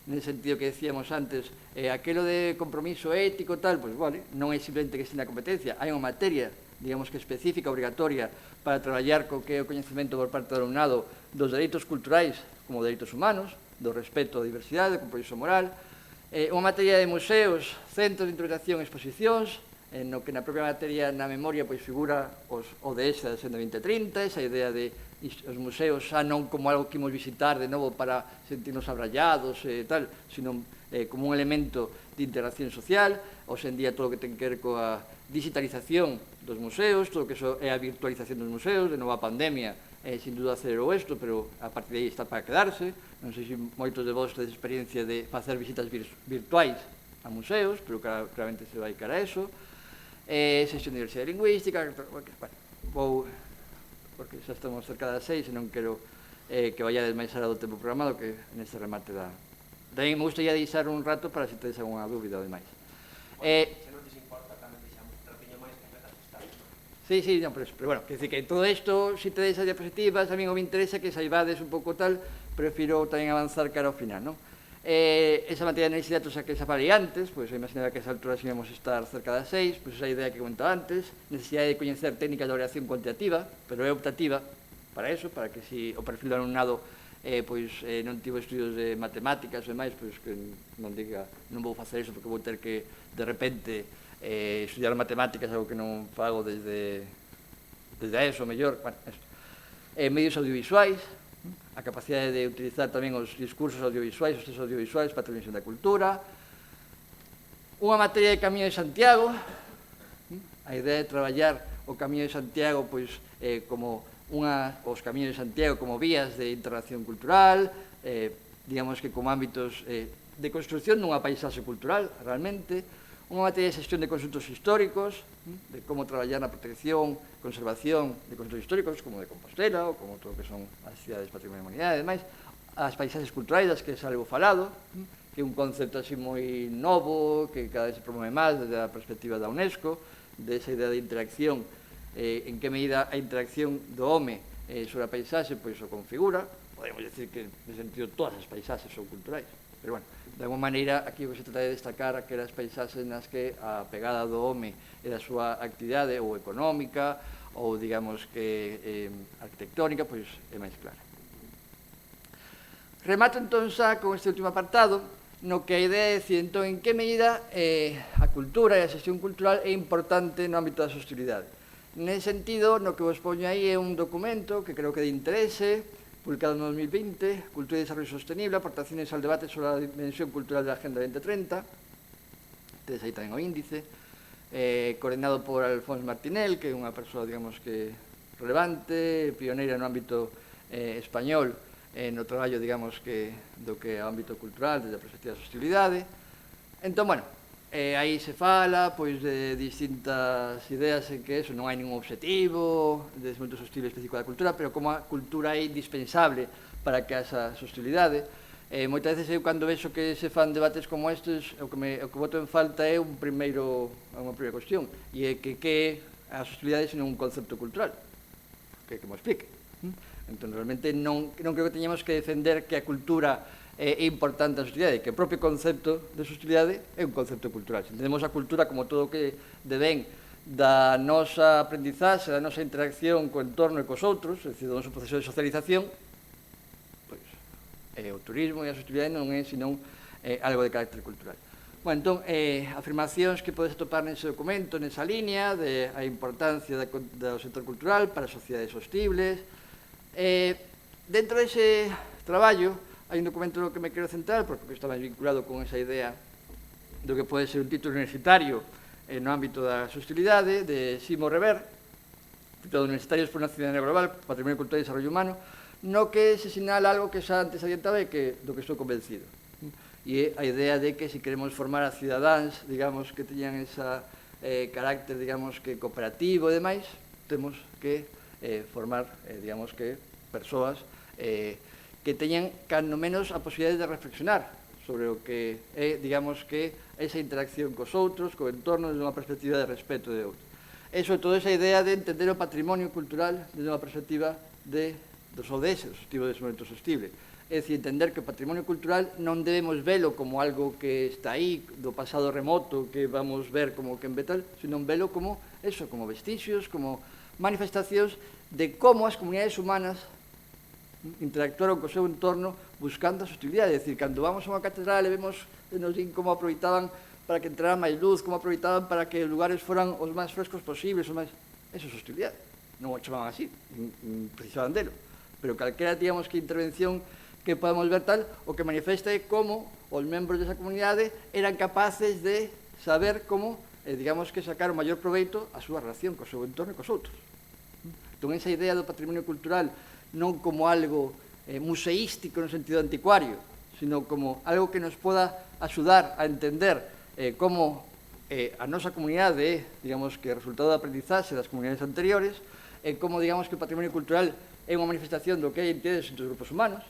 nese sentido que decíamos antes, aquelo de compromiso ético tal, pois, vale, non é simplemente que esteja a competencia, hai unha materia, digamos que específica, obrigatoria, para traballar co que é o coñecemento por parte do alumnado dos dereitos culturais como dereitos humanos, do respeto á diversidade, do compromiso moral, unha materia de museos, centros de interpretación e exposicións, no que na propia materia, na memoria, pois figura o ODS da Senda 2030, esa idea de os museos xa non como algo que imos visitar de novo para sentirnos abrallados e tal, sino como un elemento de integración social. Hoxe en día todo o que ten que ver coa digitalización dos museos, todo o que é a virtualización dos museos, de nova pandemia, sin duda acelerou isto, pero a partir de aí está para quedarse. Non sei se moitos de vos tedes experiencia de facer visitas virtuais a museos, pero claramente se vai cara a eso. Sesión de diversidade lingüística, bueno, porque xa estamos cerca das 6 e non quero que vayades máis alá do tempo programado, que neste remate da... Tamén me gustaría deixar un rato para se tedes alguna dúbida, ademais. Se non te importa, tamén deixamos un ratiño máis que empezas a estar. Sí, no, pero bueno, que decir que todo isto, se tedes as diapositivas, a mí me interesa que saibades un pouco tal, prefiro tamén avanzar cara ao final, non? Esa materia de análisis de datos a que xa falei antes, pois imaginaba que a esa altura xa íamos estar cerca das 6, pois esa idea que comentaba antes, necesidade de coñecer técnicas de avaliación cuantitativa, pero é optativa para eso, para que se o perfil do alumnado non tivo estudios de matemáticas e demais, pois que non diga, non vou facer iso porque vou ter que, de repente, estudiar matemáticas, algo que non fago desde a ESO, mellor, bueno, eso. Medios audiovisuais, a capacidade de utilizar tamén os discursos audiovisuais, os textos audiovisuais para a transmisión da cultura, unha materia de Camiño de Santiago, a idea de traballar o Camiño de Santiago pois como os Camiños de Santiago como vías de integración cultural, digamos que como ámbitos de construcción dunha paisaxe cultural, realmente, unha materia de xestión de conxuntos históricos, de como traballar na protección, conservación de conxuntos históricos, como de Compostela, ou como todo o que son as cidades patrimonio da humanidade, e demais, as paisaxes culturais das que xa levo falado, que é un concepto así moi novo, que cada vez se promove máis desde a perspectiva da UNESCO, de esa idea de interacción, en que medida a interacción do home sobre a paisaxe pois o configura. Podemos decir que, en sentido, todas as paisaxes son culturais, pero, bueno, de alguma maneira, aquí o que se trata de destacar aquelas paisaxes nas que a pegada do home e da súa actividade ou económica ou, digamos, que arquitectónica, pois é máis clara. Remato, entón, xa con este último apartado, no que a idea é dicir, entón, en que medida a cultura e a xestión cultural é importante no ámbito da sostenibilidade. Nese sentido, no que vos poño aí é un documento que creo que de interese, publicado en 2020, Cultura y Desarrollo Sostenible, aportaciones al debate sobre la dimensión cultural de la Agenda 2030, tedes aí tamén o índice, coordinado por Alfonso Martinel, que é unha persoa, digamos, que relevante, pioneira no ámbito español, no traballo, digamos, que do que é o ámbito cultural, desde a perspectiva da sostenibilidade. Entón, bueno, aí se fala pois de distintas ideas en que eso non hai ningún objetivo de desenvolvemento sostible específico da cultura, pero como a cultura é indispensable para que esa sostenibilidade. Moitas veces eu cando vexo que se fan debates como estes, o que boto en falta é unha primeira cuestión, e é que é a sostenibilidade senón un concepto cultural, que me explique. Entón, realmente non creo que teñamos que defender que a cultura é importante a sostenibilidade, que o propio concepto de sostenibilidade é un concepto cultural. Se entendemos a cultura como todo o que devén da nosa aprendizaxe, da nosa interacción co entorno e cos outros, é dicir, do noso proceso de socialización, pois o turismo e a sostenibilidade non é senón algo de carácter cultural. Bueno, entón, afirmacións que podes atopar nese documento, nesa línea, de a importancia do sector cultural para as sociedades sostibles. Dentro dese traballo, hai un documento no que me quero centrar, porque está máis vinculado con esa idea do que pode ser un título universitario no ámbito da sostenibilidade, de Simo Rever, titulado Universitarios por unha ciudadanía global, Patrimonio Cultural e Desarrollo Humano, no que se sinala algo que xa antes adiantaba e do que estou convencido. E a idea de que se queremos formar a cidadáns, digamos, que teñan ese carácter, digamos, que cooperativo e demais, temos que formar, digamos, que persoas que teñan, cando menos, a posibilidade de reflexionar sobre o que é, digamos, que esa interacción cos outros, co entorno, desde unha perspectiva de respeto de outros. E, sobre todo, esa idea de entender o patrimonio cultural desde unha perspectiva dos ODS, dos Obxectivos de Desenvolvemento Sostible. É dicir, entender que o patrimonio cultural non debemos velo como algo que está aí, do pasado remoto, que vamos ver como que en Betal, sino velo como eso, como vestixios, como manifestacións de como as comunidades humanas interactuaron co seu entorno buscando a sostenibilidade. É dicir, cando vamos a unha catedral e vemos nos din como aproveitaban para que entrara máis luz, como aproveitaban para que os lugares foran os máis frescos posibles, os máis... Eso é sostenibilidade. Non o chamaban así, precisaban delo. Pero calquera, digamos, que intervención que podemos ver tal, o que manifesta é como os membros desa comunidade eran capaces de saber como, digamos, que sacar o maior proveito a súa relación co seu entorno e cos outros. Entón, esa idea do patrimonio cultural non como algo museístico no sentido anticuario, sino como algo que nos poda axudar a entender como a nosa comunidade é, digamos, que resultado da aprendizaxe das comunidades anteriores, como, digamos, que o patrimonio cultural é unha manifestación do que hai entidades entre os grupos humanos,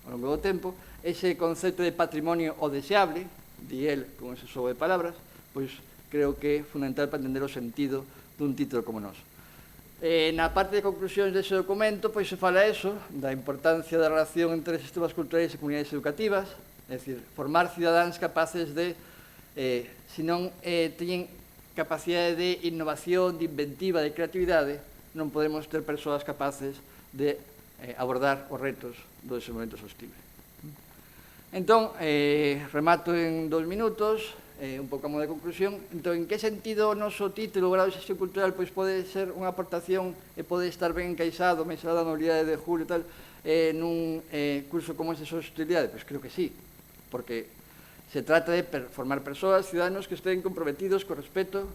ao longo do tempo, ese concepto de patrimonio o deseable, di el con ese xogo de palabras, pois creo que é fundamental para entender o sentido dun título como nos. Na parte de conclusións dese documento, pois se fala eso, da importancia da relación entre sistemas culturais e comunidades educativas, é dicir, formar cidadáns capaces de, se non teñen capacidade de innovación, de inventiva, de creatividade, non podemos ter persoas capaces de abordar os retos do desenvolvemento sostible. Entón, remato en 2 minutos, un pouco a modo de conclusión. Entón, en que sentido o noso título, o grado de xestión cultural, pois pode ser unha aportación e pode estar ben encaixado, mesada na unidade de Julio e tal, nun curso como ese de sostenibilidade? Pois creo que sí, porque se trata de formar persoas, ciudadanos que estén comprometidos co respeto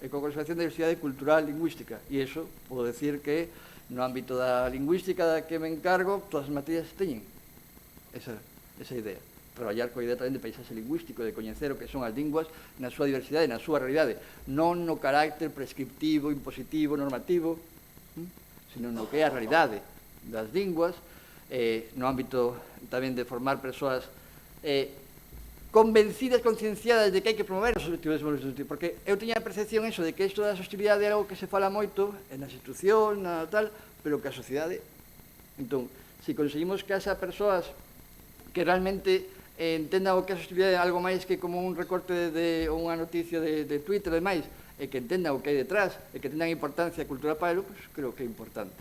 e coa conservación da diversidade cultural e lingüística. E iso, podo decir que no ámbito da lingüística da que me encargo, todas as materias teñen esa idea. Traballar coa idea tamén de paisaxe lingüístico, de coñecer o que son as linguas na súa diversidade, na súa realidade, non no carácter prescriptivo, impositivo, normativo, sino no que é a realidade das linguas, no ámbito tamén de formar persoas convencidas, concienciadas de que hai que promover os objetivos de desenvolvemento sostible, porque eu tiña a percepción eso de que isto da sostenibilidade é algo que se fala moito nas institucións, na tal, pero que a sociedade. Entón, se conseguimos que haxa persoas que realmente entendan o que a sostenibilidade é algo máis que como un recorte ou unha noticia de Twitter e demais, e que entendan o que hai detrás, e que tendan importancia a cultura para elo, pois creo que é importante.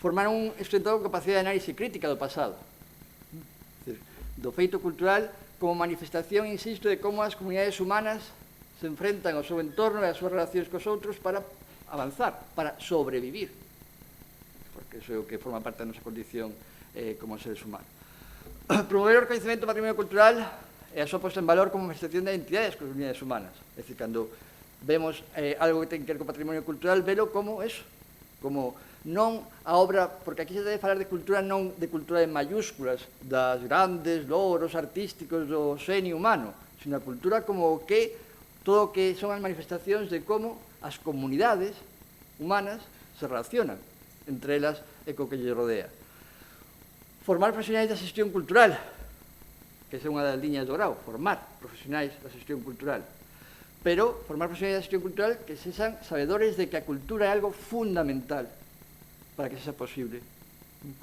Formar un estudentado con capacidade de análise crítica do pasado, do feito cultural como manifestación, insisto, de como as comunidades humanas se enfrentan ao seu entorno e as súas relacións cos outros para avanzar, para sobrevivir, porque iso é o que forma parte da nosa condición como seres humanos. Promover o reconhecemento do patrimonio cultural e a súa posta en valor como manifestación da identidade das comunidades humanas. É dicir, cando vemos algo que ten que ver co patrimonio cultural, velo como eso, como non a obra, porque aquí se debe falar de cultura non de cultura en mayúsculas, das grandes logros artísticos do xenio humano, sino a cultura como o que todo o que son as manifestacións de como as comunidades humanas se relacionan entre elas e co que lle rodea. Formar profesionais da xestión cultural, que é unha das liñas do grau, formar profesionais da xestión cultural, pero formar profesionais da xestión cultural que sexan sabedores de que a cultura é algo fundamental para que sexa posible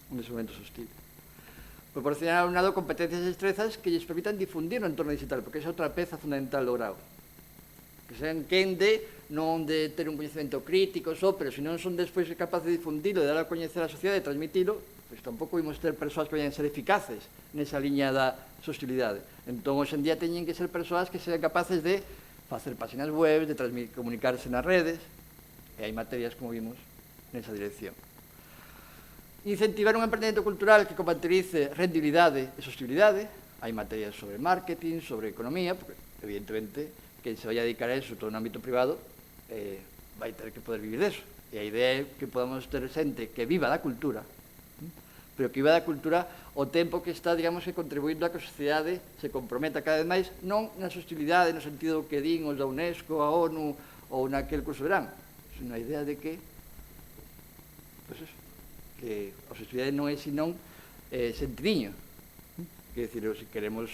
un desenvolvemento sostible. Proporcionar ao alumnado competencias e destrezas que lles permitan difundir no entorno digital, porque esa é outra peza fundamental do grau. Que sean quen de, non de ter un coñecemento crítico só, pero se non son despois capaces de difundirlo, de dar a coñecer a sociedade, de transmitilo, pois tampouco imos ter persoas que vayan a ser eficaces nesa liña da sostenibilidade. Entón, hoxe en día teñen que ser persoas que sean capaces de facer páxinas web, de comunicarse nas redes, e hai materias, como vimos, nesa dirección. Incentivar un emprendimento cultural que compatibilice rendibilidade e sostenibilidade. Hai materias sobre marketing, sobre economía, porque, evidentemente, quen se vai a dedicar a eso todo no ámbito privado vai ter que poder vivir deso. E a idea é que podamos ter xente que viva da cultura, pero que viva da cultura o tempo que está, digamos, que contribuindo a que a sociedade se comprometa cada vez máis, non na sostenibilidade, no sentido que din os da UNESCO, a ONU ou naquel curso de verán, sino a idea de que, pois eso, que a sostenibilidade non é senón sentidiño. Quer dizer, se queremos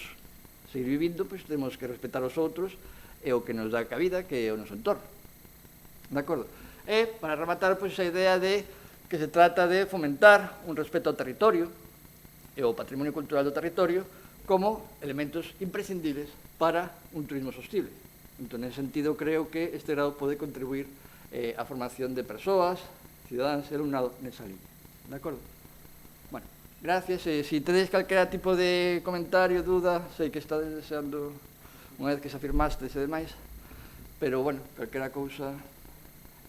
seguir vivindo, pois temos que respetar os outros e o que nos dá cabida, que é o noso entorno. De acordo? E, para rematar, pois, a idea de que se trata de fomentar un respeto ao territorio e ao patrimonio cultural do territorio como elementos imprescindibles para un turismo sostible. Entón, nese sentido, creo que este grado pode contribuir á formación de persoas, cidadáns e alumnado nesa liña. De acordo? Bueno, gracias. Se tedes calquera tipo de comentario, duda, sei que estades deseando unha vez que se afirmastes e demais, pero, bueno, calquera cousa.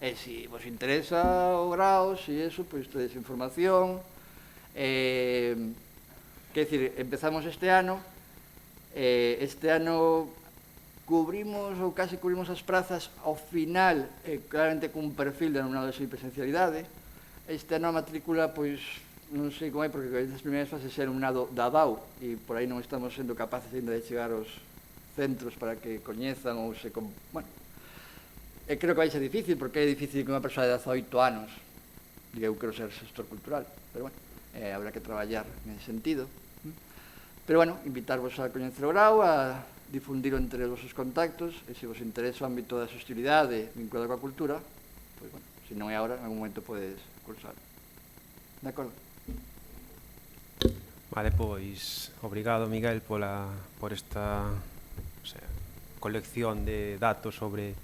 E se vos interesa o grao, se eso, pois tedes información. Quer dicir, empezamos este ano cubrimos ou casi cubrimos as prazas ao final, claramente cun perfil de alumnado de semipresencialidade. Este ano a matrícula, pois, non sei como é, porque as primeiras fases é alumnado da ADAU e por aí non estamos sendo capaces ainda de chegar aos centros para que coñezan ou se... Bueno, creo que vai ser difícil, porque é difícil que unha persoa de 18 anos diga eu quero ser xestor cultural, pero bueno, habrá que traballar nesse sentido. Pero bueno, invitarvos a coñecer o grau, a difundir entre os vosos contactos, e se vos interesa o ámbito da sostenibilidade vinculado coa cultura, pois bueno, se non é agora, en algún momento podes cursar. De acordo? Vale, pois, obrigado, Miguel, por esta colección de datos sobre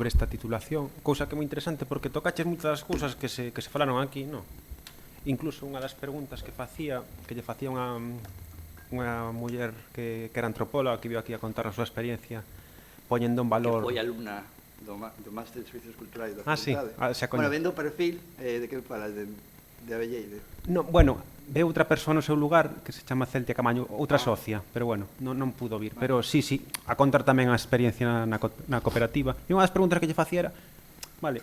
esta titulación, cousa que é moi interesante porque tocaches moitas das cousas que se falaron aquí, non? Incluso unha das preguntas que lle facía unha muller que era antropóloga, que viu aquí a contar a súa experiencia poñendo en valor... Que foi alumna do Máster de Servicios Culturais da Facultade. Sí, bueno, vendo o perfil de que falas de Abelleire. No, bueno, ve outra persoa no seu lugar que se chama Celtia Camaño, outra socia, pero bueno, non pudo vir, pero sí, a contar tamén a experiencia na cooperativa. E unha das preguntas que lle facía era, vale,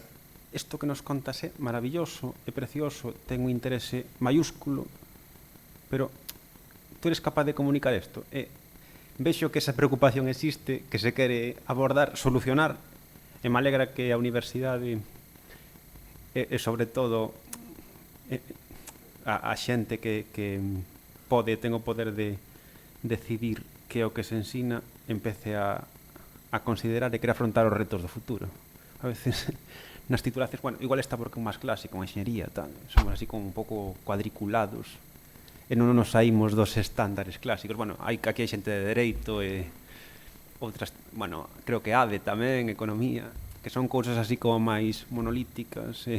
isto que nos contas é maravilloso, é precioso, ten un interese mayúsculo, pero tú eres capaz de comunicar isto? Vexo que esa preocupación existe, que se quere abordar, solucionar, e me alegra que a universidade e sobre todo a xente que ten o poder de decidir que é o que se ensina empece a considerar e querer afrontar os retos do futuro. A veces nas titulacións, bueno, igual está porque é máis clásico, unha enxeñería, tal, somos así como un pouco cuadriculados e non nos saímos dos estándares clásicos. Bueno, aquí hai xente de dereito e outras, bueno, creo que ADE tamén, economía, que son cousas así como máis monolíticas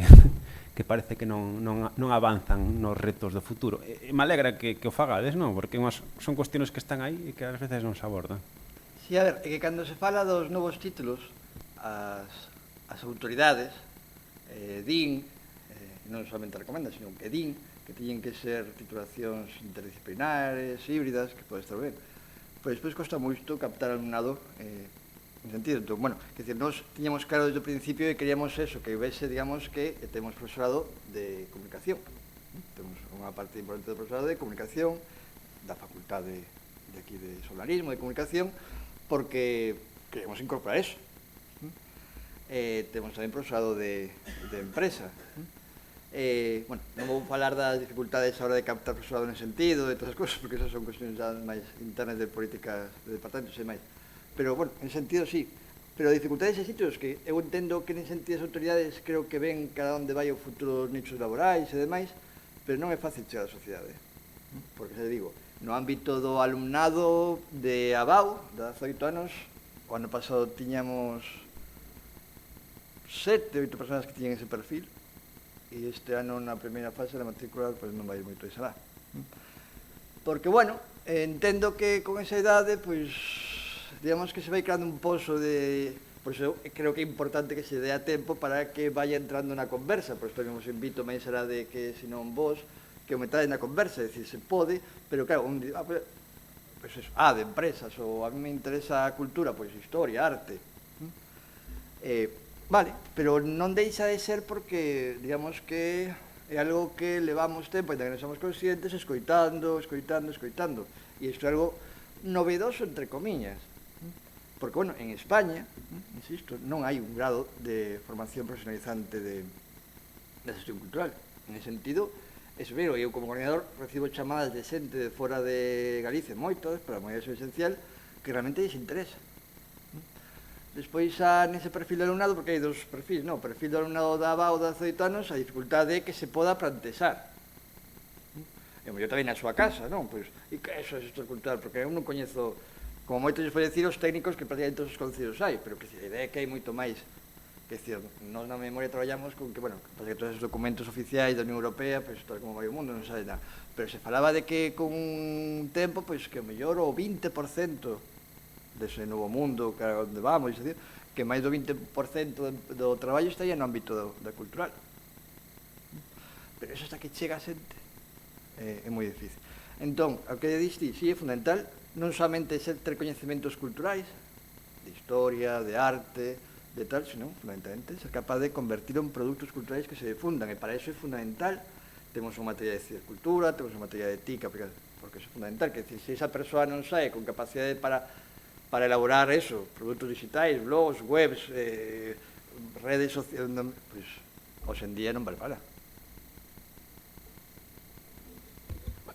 que parece que non avanzan nos retos do futuro. E me alegra que o fagades, non? Porque son cuestiones que están aí e que ás veces non se abordan. Sí, a ver, é que cando se fala dos novos títulos, as autoridades din, non solamente recomendan, sino que din que teñen que ser titulacións interdisciplinares, híbridas, que pode estar ben. Pois despois costa moito captar alumnado en sentido. Entón, bueno, que decir, nós tiñamos claro desde o principio e queríamos eso, que houvese, digamos, que temos profesorado de comunicación. Temos unha parte importante do profesorado de comunicación, da facultade de aquí de xornalismo, de comunicación, porque queremos incorporar eso. Temos tamén profesorado de empresa. Bueno, non vou falar das dificultades a hora de captar profesorado nese sentido, de todas as cosas, porque esas son cuestiones já máis internas de políticas de departamentos e máis. Pero, bueno, en sentido, sí. Pero a dificultades e sitios que eu entendo que en sentido as autoridades creo que ven cada onde vai o futuro dos nichos laborais e demais, pero non é fácil chegar á sociedade. Porque, xa digo, no ámbito do alumnado de ABAU, de 18 anos, o ano pasado tiñamos 7, 8 personas que tiñen ese perfil, e este ano na primeira fase da matrícula pois non vai moito esa lá. Porque, bueno, entendo que con esa idade, pois, digamos que se vai creando un pozo de... Por iso creo que é importante que se dé a tempo para que vaya entrando na conversa. Por iso tamén vos invito máis será de que, se non vos, que o metades na conversa, é dicir, se pode, pero claro, pois eso, de empresas, ou a mí me interesa a cultura, pois historia, arte. Vale, pero non deixa de ser porque, digamos que é algo que levamos tempo, e que non somos conscientes, escoitando. E isto é algo novedoso, entre comiñas. Porque, bueno, en España, insisto, non hai un grado de formación profesionalizante de xestión cultural. En ese sentido, é severo. Eu, como coordinador, recibo chamadas de xente de fora de Galicia, moitas, para a maioría esencial, que realmente lles interesa. Despois, nese perfil do alumnado, porque hai dos perfis, o perfil do alumnado da ABA ou da 18 anos, a dificultade é que se poda plantexar. E o mellor tamén na súa casa, non? Pois, e que eso é xestión cultural? Porque eu non coñezo... Como moito lles foi decir os técnicos que prácticamente todos os concellos hai, pero que a idea é que hai moito máis. Que decir, nós na memoria traballamos con que, bueno, que todos os documentos oficiais da Unión Europea, pois tal como vai o mundo, non sabe nada. Pero se falaba de que con un tempo, pois que o mellor o 20% dese novo mundo que onde vamos, decir, que máis do 20% do traballo está aí no ámbito da cultural. Pero eso hasta que chega a xente é moi difícil. Entón, o que diste, sí, é fundamental non somente ter coñecementos culturais, de historia, de arte, de tal, sino, fundamentalmente, ser capaz de convertir en produtos culturais que se difundan, e para eso é fundamental. Temos unha materia de cultura, temos unha materia de ética, porque eso é fundamental, que se esa persoa non sae con capacidade para elaborar eso, produtos digitais, blogs, webs, redes sociais, pois, hoxe en día non vale para.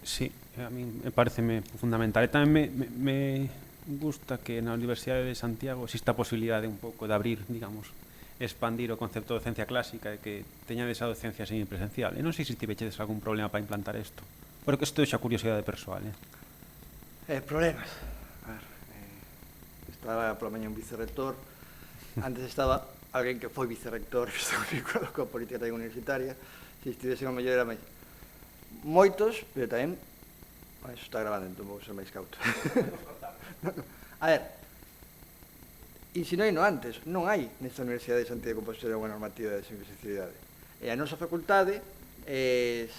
Sí, a mí me parece fundamental. E tamén me gusta que na Universidade de Santiago exista a posibilidade un pouco de abrir, digamos, expandir o concepto de docencia clásica e que teña esa docencia semipresencial. E non sei se tivechedes algún problema para implantar isto, porque isto é xa curiosidade persoal. Problemas. A ver, estaba polo mañá un vicerrector, antes estaba alguén que foi vicerrector, que está vinculado coa política tamén universitaria, se estivesen o mellor era máis. Moitos, pero tamén, eso está grabando, entón vou ser máis cauto. A ver, insinuei no antes, non hai nesta Universidade de Santiago de Compostela unha normativa de semipresencialidade. E a nosa facultade,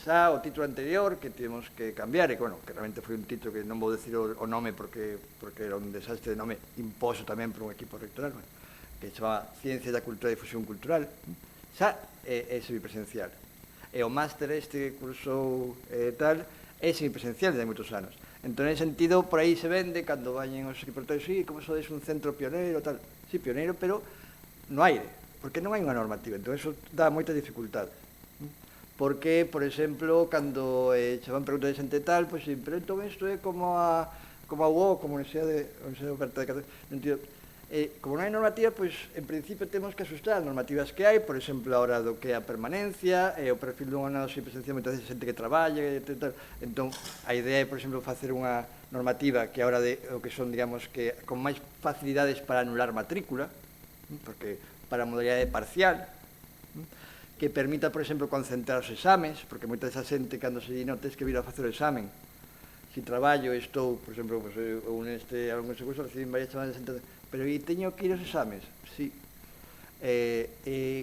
xa o título anterior que tivemos que cambiar, e bueno, que realmente foi un título que non vou decir o nome porque era un desastre de nome imposto tamén por un equipo rectoral, que se chamaba Ciencias da Cultura e Difusión Cultural, xa é semipresencial. E o máster este que cursou tal é semipresencial de moitos anos. Entón, en sentido, por aí se vende, cando vañen os equipos rectores, sí, como sodes un centro pioneiro, tal. Sí, pioneiro, pero no aire, porque non hai unha normativa. Entón, eso dá moita dificultade. Porque, por exemplo, cando che van preguntar de xente tal, pois, pero entón, isto é como a UO, como a Universidade Oberta de Cataluña. Como non hai normativa, pois, en principio temos que asustar as normativas que hai, por exemplo, a hora do que é a permanencia, o perfil dun ano sin presencia, moitas veces xente que traballa, etc. Entón, a idea é, por exemplo, facer unha normativa que a hora de o que son, digamos, que con máis facilidades para anular matrícula, porque para a modalidade parcial, que permita, por exemplo, concentrar os exames, porque moita desa xente, cando se di, non, tens que vir a facer o examen, si traballo, estou, por exemplo, ou neste algún curso, recibín varias chamadas de xente, pero teño que ir aos exames, sí.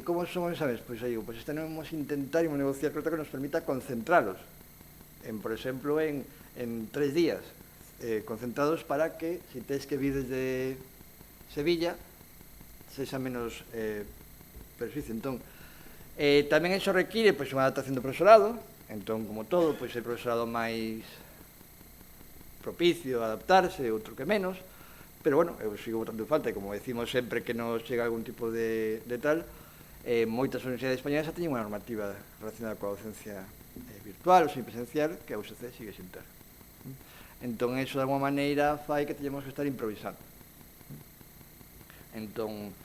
Como son os exames? Pois aí, pois tenemos intentar e negociar que nos permita concentralos, por exemplo, en 3 días, concentrados para que, se tens que vir desde Sevilla, sexa menos perjuicio. Entón, tamén iso require unha adaptación do profesorado, entón, como todo, pois hai profesorado máis propicio a adaptarse, outro que menos, pero, bueno, eu sigo botando falta, e como decimos sempre que nos chega algún tipo de tal, moitas universidades españolas xa teñen unha normativa relacionada coa docencia virtual ou semipresencial que a USC sigue sin ter. Entón, eso, de alguma maneira, fai que teñamos que estar improvisando. Entón,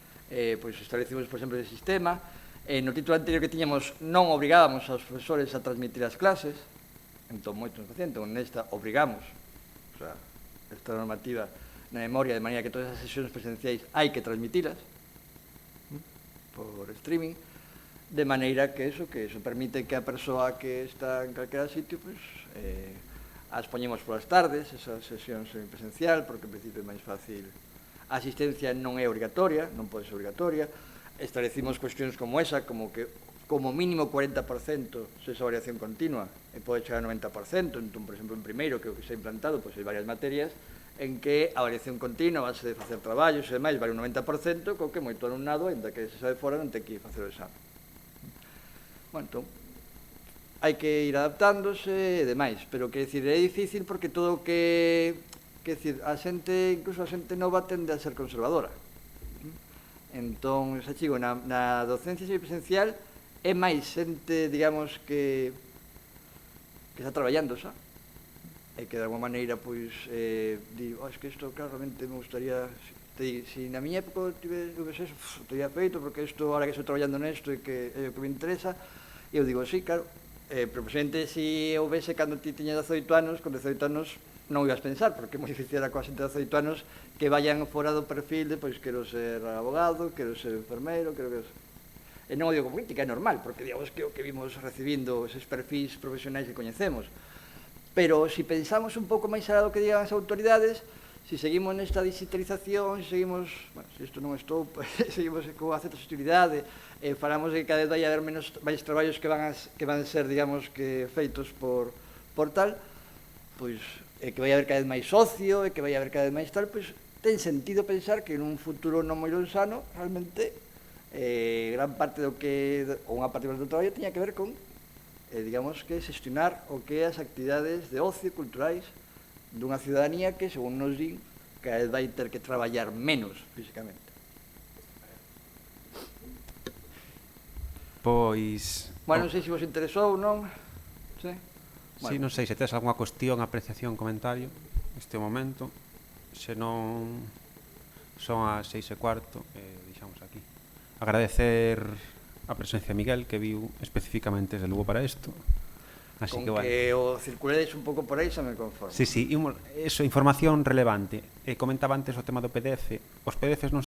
pois establecimos, por exemplo, ese sistema. No título anterior que tiñamos non obrigábamos aos profesores a transmitir as clases, entón moitos nos facían, entón nesta obrigamos, o sea, esta normativa na memoria, de maneira que todas as sesións presenciais hai que transmitilas por streaming, de maneira que eso permite que a persoa que está en calquera sitio, pois, as poñemos polas tardes, esas sesións en presencial, porque en principio é máis fácil. A asistencia non é obrigatoria, non pode ser obrigatoria. Establecimos cuestións como esa, como que como mínimo 40% esa variación continua, e pode chegar ao 90%, entón, por exemplo, en primeiro, que o que se ha implantado, pois hai varias materias, en que a variación continua, a base de facer traballos e demais, vale un 90%, co que moito alumnado, ainda que se sabe fora, non ten que ir facer o exame. Bueno, entón, hai que ir adaptándose e demais, pero que decir, é difícil porque todo o que decir, a xente, incluso a xente nova tende a ser conservadora. Entón, xa chigo, na docencia semipresencial é máis xente, digamos, que está traballando xa, e que de alguma maneira, pois, digo, es que isto, claro, realmente me gustaría, se na miña época tivese eso, teria feito, porque isto, ahora que estou traballando nesto e que é o que me interesa, eu digo, sí, claro, pero presente, se houvese cando ti tiña 18 anos, con 18 anos non ibas pensar, porque é moi difícil a coa xente de 18 anos que vayan fora do perfil de, pois, quero ser abogado, quero ser enfermeiro, quero que... E non o digo como crítica, é normal, porque, digamos, que o que vimos recibindo eses perfis profesionais que coñecemos. Pero, se pensamos un pouco máis alá do que digan as autoridades, se seguimos nesta digitalización, se seguimos, bueno, se isto non estou, seguimos con a certa sostenibilidade, falamos de que cada vez vai haber máis traballos que van ser, digamos, que feitos por tal, pois, que vai haber cada vez máis socio, e que vai haber cada vez máis tal, pois, ten sentido pensar que nun futuro non moi lonsano, realmente, gran parte do que, ou unha parte do traballo, teña que ver con, digamos, que xestionar o que é as actividades de ocio culturais dunha ciudadanía que, según nos din, cada vez vai ter que traballar menos físicamente. Pois... Bueno, non sei se vos interesou ou non. Sí? Bueno. Sí, non sei se tes algunha cuestión, apreciación, comentario neste momento. Se non, son as 6:15, deixamos aquí. Agradecer a presencia de Miguel, que viu especificamente desde Lugo para isto. Así con que, bueno, que o circuledes un pouco por aí xa me conformo. Sí, eso, información relevante. Comentaba antes o tema do PDF. Os PDFs non